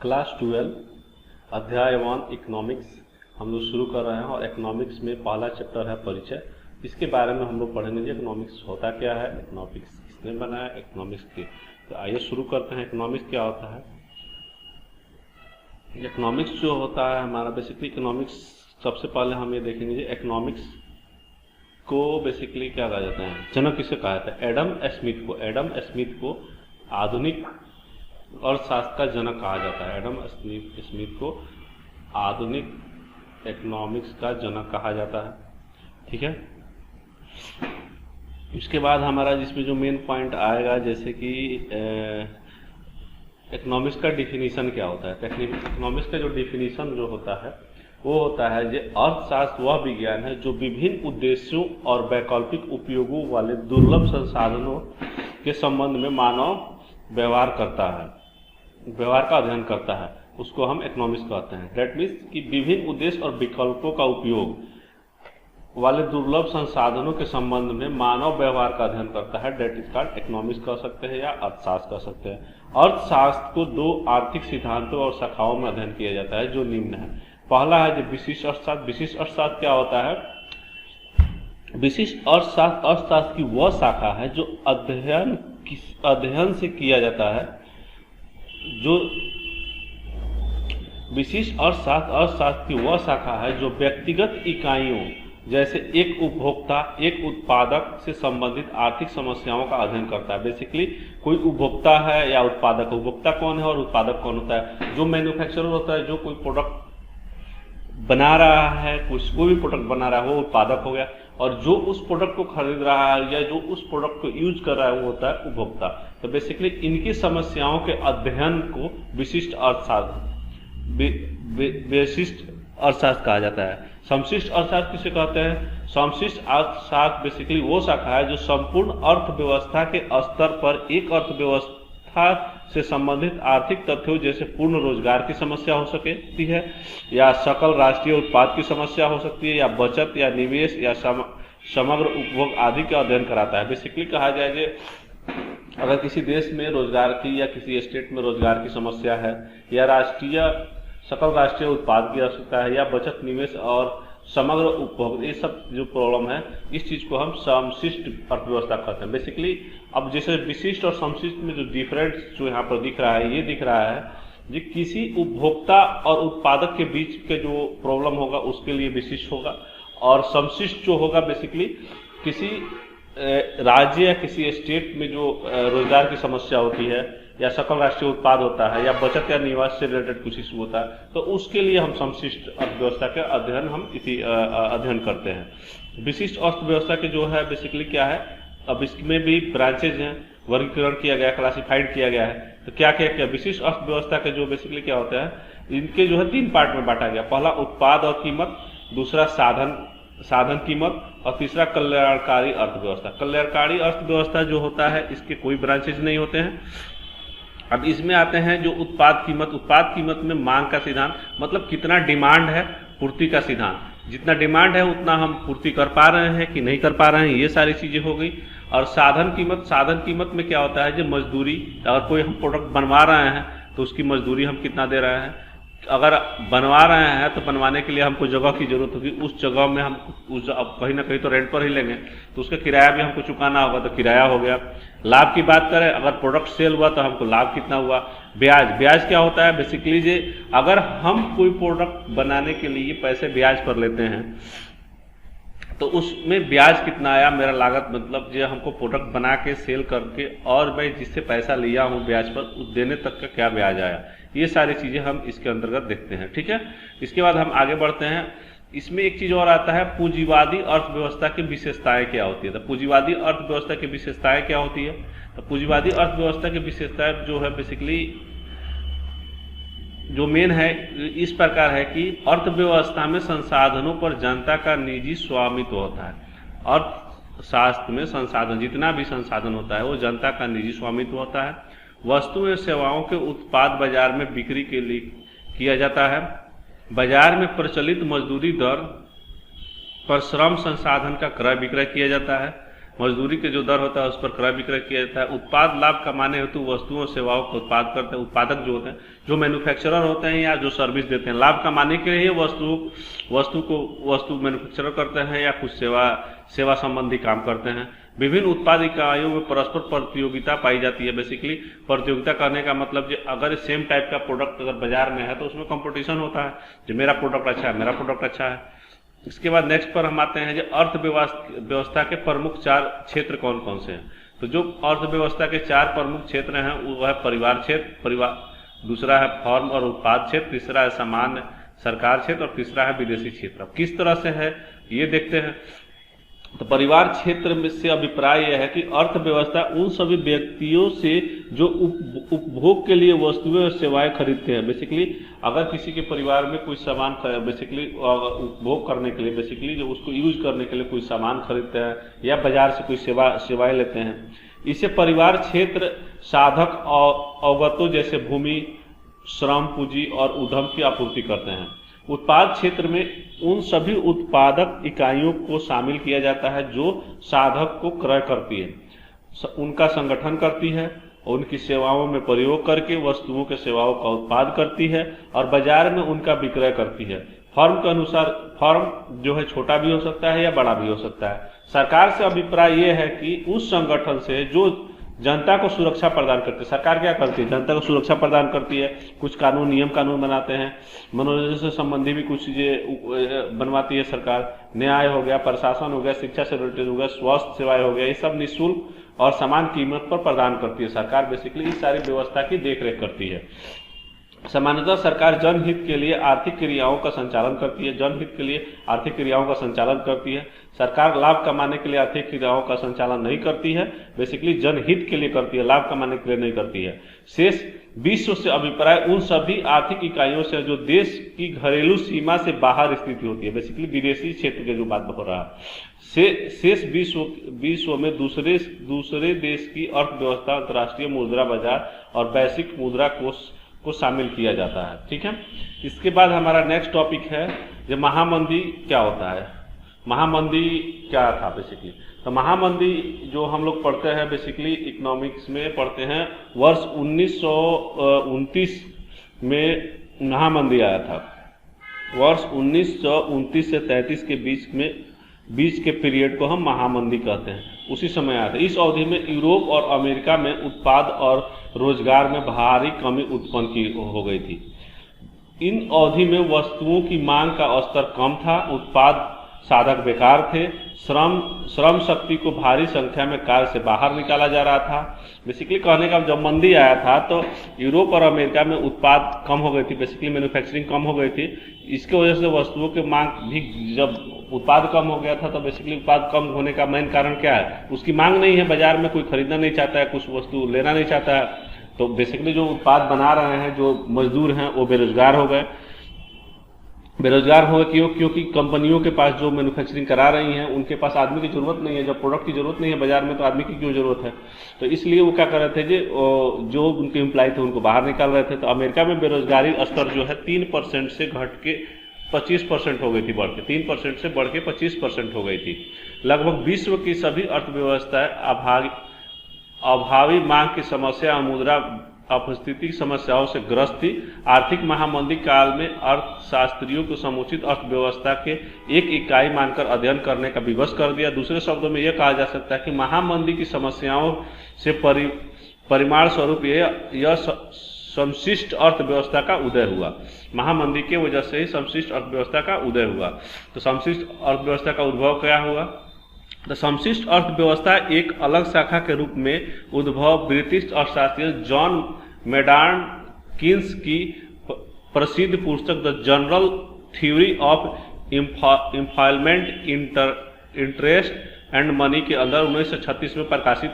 Class 12 अध्याय 1 economics हम लोग शुरू कर रहे हैं और इकोनॉमिक्स में पहला चैप्टर है परिचय। इसके बारे में हम लोग पढ़ेंगे कि इकोनॉमिक्स होता क्या है, इकोनॉमिक्स किसने बनाया, इकोनॉमिक्स के। तो आइए शुरू करते हैं। इकोनॉमिक्स क्या होता है। इकोनॉमिक्स जो होता है हमारा बेसिकली इकोनॉमिक्स, सबसे पहले हम ये देखेंगे इकोनॉमिक्स को बेसिकली क्या कहा जाता है, जनक किसे कहा जाता है, एडम स्मिथ को आधुनिक अर्थशास्त्र का जनक कहा जाता है। एडम स्मिथ को आधुनिक इकोनॉमिक्स का जनक कहा जाता है। ठीक है। इसके बाद हमारा जिसमें जो मेन पॉइंट आएगा, जैसे कि इकोनॉमिक्स का डिफिनीशन क्या होता है। इकोनॉमिक्स का जो डिफिनीशन जो होता है वो होता है जो अर्थशास्त्र वह विज्ञान है जो विभिन्न उद्देश्यों और वैकल्पिक उपयोगों वाले दुर्लभ संसाधनों के संबंध में मानव व्यवहार का अध्ययन करता है, उसको हम इकोनॉमिक्स कहते हैं। दैट मीन्स कि विभिन्न उद्देश्य और विकल्पों का उपयोग वाले दुर्लभ संसाधनों के संबंध में मानव व्यवहार का अध्ययन करता है। दैट इज कॉल्ड इकोनॉमिक्स कह सकते हैं या अर्थशास्त्र कह सकते हैं। अर्थशास्त्र को दो आर्थिक सिद्धांतों और शाखाओं में अध्ययन किया जाता है जो निम्न है। पहला है जो विशिष्ट अर्थशास्त्र। विशिष्ट अर्थशास्त्र क्या होता है। विशिष्ट अर्थशास्त्र की वह शाखा है जो अध्ययन से किया जाता है। जो विशिष्ट अर्थशास्त्र की वह शाखा है जो व्यक्तिगत इकाइयों जैसे एक उपभोक्ता, एक उत्पादक से संबंधित आर्थिक समस्याओं का अध्ययन करता है। बेसिकली कोई उपभोक्ता है या उत्पादक। उपभोक्ता कौन है और उत्पादक कौन होता है। जो मैन्युफैक्चरर होता है, जो कोई प्रोडक्ट बना रहा है, कोई भी प्रोडक्ट बना रहा है, वो उत्पादक हो गया। और जो उस प्रोडक्ट को खरीद रहा है या जो उस प्रोडक्ट को यूज कर रहा है वो होता है उपभोक्ता। तो बेसिकली इनकी समस्याओं के अध्ययन को विशिष्ट अर्थशास्त्र कहा जाता है। समशिष्ट अर्थशास्त्र किसे कहते हैं। समशिष्ट अर्थशास्त्र बेसिकली वो शाखा है जो संपूर्ण अर्थव्यवस्था के स्तर पर एक अर्थव्यवस्था से संबंधित आर्थिक तथ्यों जैसे पूर्ण रोजगार की समस्या हो सकती है, या सकल राष्ट्रीय उत्पाद की समस्या हो सकती है, या बचत या निवेश या समग्र उपभोग आदि का अध्ययन कराता है। बेसिकली कहा जाए कि अगर किसी देश में रोजगार की या किसी स्टेट में रोजगार की समस्या है, या सकल राष्ट्रीय उत्पाद की आवश्यकता है, या बचत निवेश और समग्र उपभोग, ये सब जो प्रॉब्लम है, इस चीज को हम समशिष्ट अर्थव्यवस्था कहते हैं। बेसिकली अब जैसे विशिष्ट और समशिष्ट में जो डिफरेंस जो यहाँ पर दिख रहा है, ये दिख रहा है कि किसी उपभोक्ता और उत्पादक के बीच के जो प्रॉब्लम होगा उसके लिए विशिष्ट होगा, और समशिष्ट जो होगा बेसिकली किसी राज्य या किसी स्टेट में जो रोजगार की समस्या होती है, या सकल राष्ट्रीय उत्पाद होता है, या बचत या निवास से रिलेटेड कुछ इशू होता है, तो उसके लिए हम समशिष्ट अर्थव्यवस्था के अध्ययन करते हैं। विशिष्ट अर्थव्यवस्था के जो है बेसिकली क्या है, अब इसमें भी ब्रांचेज हैं, वर्गीकरण किया गया, क्लासिफाइड किया गया है। तो क्या क्या विशिष्ट अर्थव्यवस्था के जो बेसिकली क्या होता है, इनके जो है 3 पार्ट में बांटा गया। पहला उत्पाद और कीमत, दूसरा साधन कीमत, और तीसरा कल्याणकारी अर्थव्यवस्था। कल्याणकारी अर्थव्यवस्था जो होता है इसके कोई ब्रांचेज नहीं होते हैं। अब इसमें आते हैं जो उत्पाद कीमत में मांग का सिद्धांत, मतलब कितना डिमांड है, पूर्ति का सिद्धांत। जितना डिमांड है उतना हम पूर्ति कर पा रहे हैं कि नहीं कर पा रहे हैं, ये सारी चीजें हो गई। और साधन कीमत में क्या होता है, जो मजदूरी, अगर कोई हम प्रोडक्ट बनवा रहे हैं तो उसकी मजदूरी हम कितना दे रहे हैं। अगर बनवा रहे हैं तो बनवाने के लिए हमको जगह की जरूरत होगी, उस जगह में हम अब कहीं ना कहीं तो रेंट पर ही लेंगे, तो उसका किराया भी हमको चुकाना होगा, तो किराया हो गया। लाभ की बात करें, अगर प्रोडक्ट सेल हुआ तो हमको लाभ कितना हुआ। ब्याज क्या होता है, बेसिकली जे अगर हम कोई प्रोडक्ट बनाने के लिए पैसे ब्याज पर लेते हैं तो उसमें ब्याज कितना आया, मेरा लागत मतलब जो हमको प्रोडक्ट बना के सेल करके और मैं जिससे पैसा लिया हूँ ब्याज पर, उस देने तक का क्या ब्याज आया, ये सारी चीजें हम इसके अंतर्गत देखते हैं। ठीक है। इसके बाद हम आगे बढ़ते हैं। इसमें एक चीज और आता है, पूंजीवादी अर्थव्यवस्था की विशेषताएं क्या होती है। तो पूंजीवादी अर्थव्यवस्था की विशेषताएं क्या होती है। तो पूंजीवादी अर्थव्यवस्था की विशेषताएं जो है बेसिकली जो मेन है इस प्रकार है कि अर्थव्यवस्था में संसाधनों पर जनता का निजी स्वामित्व होता है। अर्थशास्त्र में संसाधन, जितना भी संसाधन होता है वो जनता का निजी स्वामित्व होता है। वस्तु एवं सेवाओं के उत्पाद बाजार में बिक्री के लिए किया जाता है। बाजार में प्रचलित मजदूरी दर पर श्रम संसाधन का क्रय विक्रय किया जाता है। मजदूरी के जो दर होता है उस पर क्रय विक्रय किया जाता है। उत्पाद लाभ कमाने हेतु वस्तुओं और सेवाओं का उत्पाद करते हैं। उत्पादक जो होते हैं, जो मैन्युफैक्चरर होते हैं या जो सर्विस देते हैं, लाभ कमाने के लिए वस्तु मैन्युफैक्चरर करते हैं या कुछ सेवा संबंधी काम करते हैं। विभिन्न उत्पाद इकाइयों में परस्पर प्रतियोगिता पाई जाती है। बेसिकली प्रतियोगिता करने का मतलब जो अगर सेम टाइप का प्रोडक्ट अगर बाजार में है तो उसमें कंपटीशन होता है, जो मेरा प्रोडक्ट अच्छा है, मेरा प्रोडक्ट अच्छा है। इसके बाद नेक्स्ट पर हम आते हैं जो अर्थव्यवस्था के प्रमुख 4 क्षेत्र कौन कौन से हैं। तो जो अर्थव्यवस्था के 4 प्रमुख क्षेत्र हैं वो है परिवार क्षेत्र, दूसरा है फर्म और उत्पाद क्षेत्र, तीसरा है सामान्य सरकार क्षेत्र और तीसरा है विदेशी क्षेत्र। अब किस तरह से है ये देखते हैं। तो परिवार क्षेत्र में से अभिप्राय यह है कि अर्थव्यवस्था उन सभी व्यक्तियों से जो उपभोग के लिए वस्तुएं और सेवाएं खरीदते हैं। बेसिकली अगर किसी के परिवार में कोई सामान बेसिकली उपभोग करने के लिए, बेसिकली जो उसको यूज करने के लिए कोई सामान खरीदते हैं या बाजार से कोई सेवाएं लेते हैं, इसे परिवार क्षेत्र साधक अवगतों जैसे भूमि, श्रम, पूंजी और उद्यम की आपूर्ति करते हैं। उत्पाद क्षेत्र में उन सभी उत्पादक इकाइयों को शामिल किया जाता है जो साधक को क्रय करती है, उनका संगठन करती है, उनकी सेवाओं में प्रयोग करके वस्तुओं के सेवाओं का उत्पाद करती है और बाजार में उनका विक्रय करती है। फर्म के अनुसार फर्म जो है छोटा भी हो सकता है या बड़ा भी हो सकता है। सरकार से अभिप्राय यह है कि उस संगठन से जो जनता को सुरक्षा प्रदान करती है। सरकार क्या करती है? जनता को सुरक्षा प्रदान करती है, कुछ नियम कानून बनाते हैं, मनोरंजन से संबंधी भी कुछ चीजें बनवाती है सरकार, न्याय हो गया, प्रशासन हो गया, शिक्षा से रिलेटेड हो गया, स्वास्थ्य सेवाएं हो गया, ये सब निःशुल्क और समान कीमत पर प्रदान करती है सरकार। बेसिकली इस सारी व्यवस्था की देखरेख करती है। सामान्यतः सरकार जनहित के लिए आर्थिक क्रियाओं का संचालन करती है, जनहित के लिए आर्थिक क्रियाओं का संचालन करती है। सरकार लाभ कमाने के लिए आर्थिक क्रियाओं का संचालन नहीं करती है, बेसिकली जनहित के लिए करती है, लाभ कमाने के लिए नहीं करती है। शेष विश्व से अभिप्राय उन सभी आर्थिक इकाइयों से जो देश की घरेलू सीमा से बाहर स्थिति होती है, बेसिकली विदेशी क्षेत्र के जो बात हो रहा है। शेष विश्व में दूसरे देश की अर्थव्यवस्था, अंतर्राष्ट्रीय मुद्रा बाजार और वैश्विक मुद्रा कोष को शामिल किया जाता है। ठीक है, इसके बाद हमारा नेक्स्ट टॉपिक है जो महामंदी क्या होता है। महामंदी क्या था बेसिकली? तो महामंदी जो हम लोग पढ़ते हैं बेसिकली इकोनॉमिक्स में पढ़ते हैं, वर्ष 1929 में महामंदी आया था। वर्ष 1929 से 33 के बीच के पीरियड को हम महामंदी कहते हैं, उसी समय आया था। इस अवधि में यूरोप और अमेरिका में उत्पाद और रोजगार में भारी कमी उत्पन्न हो गई थी। इन अवधि में वस्तुओं की मांग का स्तर कम था, उत्पाद साधक बेकार थे, श्रम शक्ति को भारी संख्या में कार्य से बाहर निकाला जा रहा था। बेसिकली कहने का जब मंदी आया था तो यूरोप और अमेरिका में उत्पाद कम हो गई थी, बेसिकली मैन्युफैक्चरिंग कम हो गई थी। इसके वजह से वस्तुओं की मांग भी, जब उत्पाद कम हो गया था तो बेसिकली उत्पाद कम होने का मेन कारण क्या है? उसकी मांग नहीं है, बाजार में कोई खरीदना नहीं चाहता है, कुछ वस्तु लेना नहीं चाहता है। तो बेसिकली जो उत्पाद बना रहे हैं, जो मजदूर हैं, वो बेरोजगार हो गए। क्योंकि कंपनियों के पास जो मैन्युफैक्चरिंग करा रही हैं उनके पास आदमी की जरूरत नहीं है। जब प्रोडक्ट की जरूरत नहीं है बाजार में तो आदमी की क्यों जरूरत है? तो इसलिए वो क्या कर रहे थे, जो उनके एम्प्लॉय थे उनको बाहर निकाल रहे थे। तो अमेरिका में बेरोजगारी स्तर जो है 3% से घट के 25% हो गई थी, बढ़ के 3% से बढ़ के 25% हो गई थी। लगभग विश्व की सभी अर्थव्यवस्थाएं अभावी मांग की समस्या और मुद्रा अपस्थिति समस्याओं से ग्रस्त थी। आर्थिक महामंदी काल में अर्थशास्त्रियों को समुचित अर्थव्यवस्था के एक इकाई मानकर अध्ययन करने का विवश कर दिया। दूसरे शब्दों में यह कहा जा सकता है कि महामंदी की समस्याओं से परिमाण स्वरूप यह समशिष्ट अर्थव्यवस्था का उदय हुआ। महामंदी के वजह से ही समशिष्ट अर्थव्यवस्था का उदय हुआ। तो समशिष्ट अर्थव्यवस्था का उद्भव क्या हुआ? तो समशिष्ट अर्थव्यवस्था एक अलग शाखा के रूप में उद्भव ब्रिटिश अर्थशास्त्री जॉन मेडार्न कीन्स की प्रसिद्ध पुस्तक the general theory of employment, interest and money के अंदर 1936 में प्रकाशित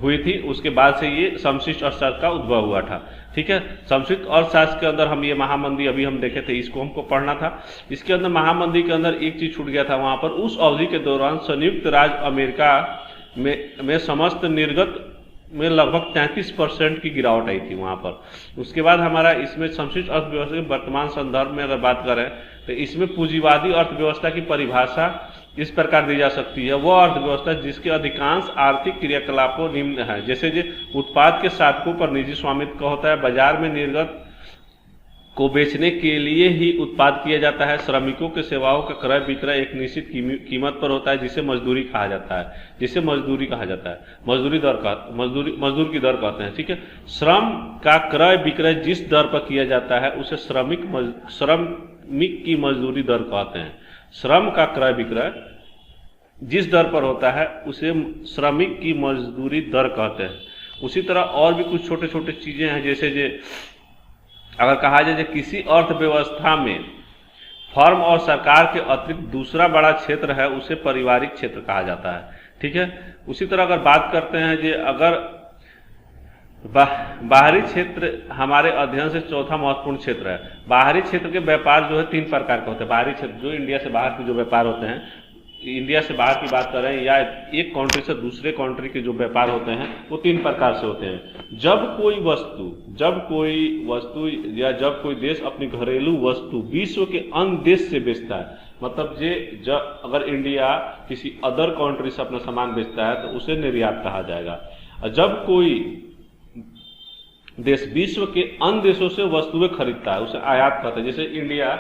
हुई थी। उसके बाद से ये समशिष्ट अर्थशास्त्र का उद्भव हुआ था। ठीक है, समशिष्ट अर्थशास्त्र के अंदर हम ये महामंदी अभी हम देखे थे, इसको हमको पढ़ना था। इसके अंदर महामंदी के अंदर एक चीज छूट गया था वहां पर। उस अवधि के दौरान संयुक्त राज्य अमेरिका में समस्त निर्गत में लगभग 33% की गिरावट आई थी वहां पर। उसके बाद हमारा इसमें समशिष्ट अर्थव्यवस्था के वर्तमान संदर्भ में अगर बात करें तो इसमें पूंजीवादी अर्थव्यवस्था की परिभाषा इस प्रकार दी जा सकती है वह अर्थव्यवस्था जिसके अधिकांश आर्थिक क्रियाकलापों निम्न है, जैसे जो उत्पाद के साधकों पर निजी स्वामित्व का होता है, बाजार में निर्गत को बेचने के लिए ही उत्पाद किया जाता है, श्रमिकों के सेवाओं का क्रय विक्रय एक निश्चित कीमत पर होता है जिसे मजदूरी कहा जाता है, मजदूर की दर कहते हैं। ठीक है, श्रम का क्रय विक्रय जिस दर पर किया जाता है उसे श्रमिक की मजदूरी दर कहते हैं। श्रम का क्रय विक्रय जिस दर पर होता है उसे श्रमिक की मजदूरी दर कहते हैं। उसी तरह और भी कुछ छोटे छोटे चीजें हैं, जैसे अगर कहा जाए किसी अर्थव्यवस्था में फर्म और सरकार के अतिरिक्त दूसरा बड़ा क्षेत्र है उसे पारिवारिक क्षेत्र कहा जाता है। ठीक है, उसी तरह अगर बात करते हैं कि अगर बाहरी क्षेत्र हमारे अध्ययन से चौथा महत्वपूर्ण क्षेत्र है। बाहरी क्षेत्र के व्यापार जो है 3 प्रकार के होते हैं। बाहरी क्षेत्र जो इंडिया से बाहर के जो व्यापार होते हैं, इंडिया से बाहर की बात कर रहे हैं या एक कंट्री से दूसरे कंट्री के जो व्यापार होते हैं वो 3 प्रकार से होते हैं। जब कोई वस्तु या जब कोई देश अपनी घरेलू वस्तु विश्व के अन्य देश से बेचता है, मतलब जब अगर इंडिया किसी अदर कंट्री से अपना सामान बेचता है तो उसे निर्यात कहा जाएगा। और जब कोई देश विश्व के अन्य देशों से वस्तुएं खरीदता है उसे आयात कहते हैं। जैसे इंडिया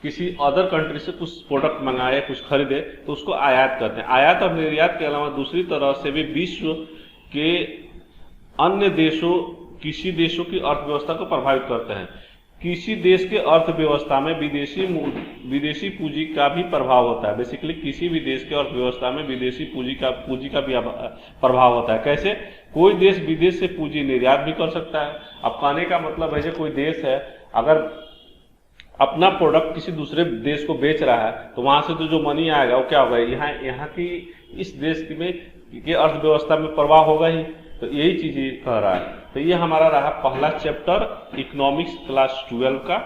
किसी अदर कंट्री से कुछ प्रोडक्ट मंगाए, कुछ खरीदे तो उसको आयात करते हैं। आयात और निर्यात के अलावा दूसरी तरह से भी विश्व के अन्य देशों किसी देशों की अर्थव्यवस्था को प्रभावित करते हैं। किसी देश के अर्थव्यवस्था में विदेशी पूंजी का भी प्रभाव होता है। बेसिकली किसी भी देश के अर्थव्यवस्था में विदेशी पूंजी का भी प्रभाव होता है। कैसे? कोई देश विदेश से पूंजी निर्यात भी कर सकता है। अब कहने का मतलब है कि कोई देश है अगर अपना प्रोडक्ट किसी दूसरे देश को बेच रहा है तो वहां से तो जो मनी आएगा वो क्या होगा, यहाँ की इस देश में की अर्थव्यवस्था में प्रभाव होगा ही। तो यही चीज कह रहा है। तो ये हमारा रहा पहला चैप्टर इकोनॉमिक्स क्लास 12 का।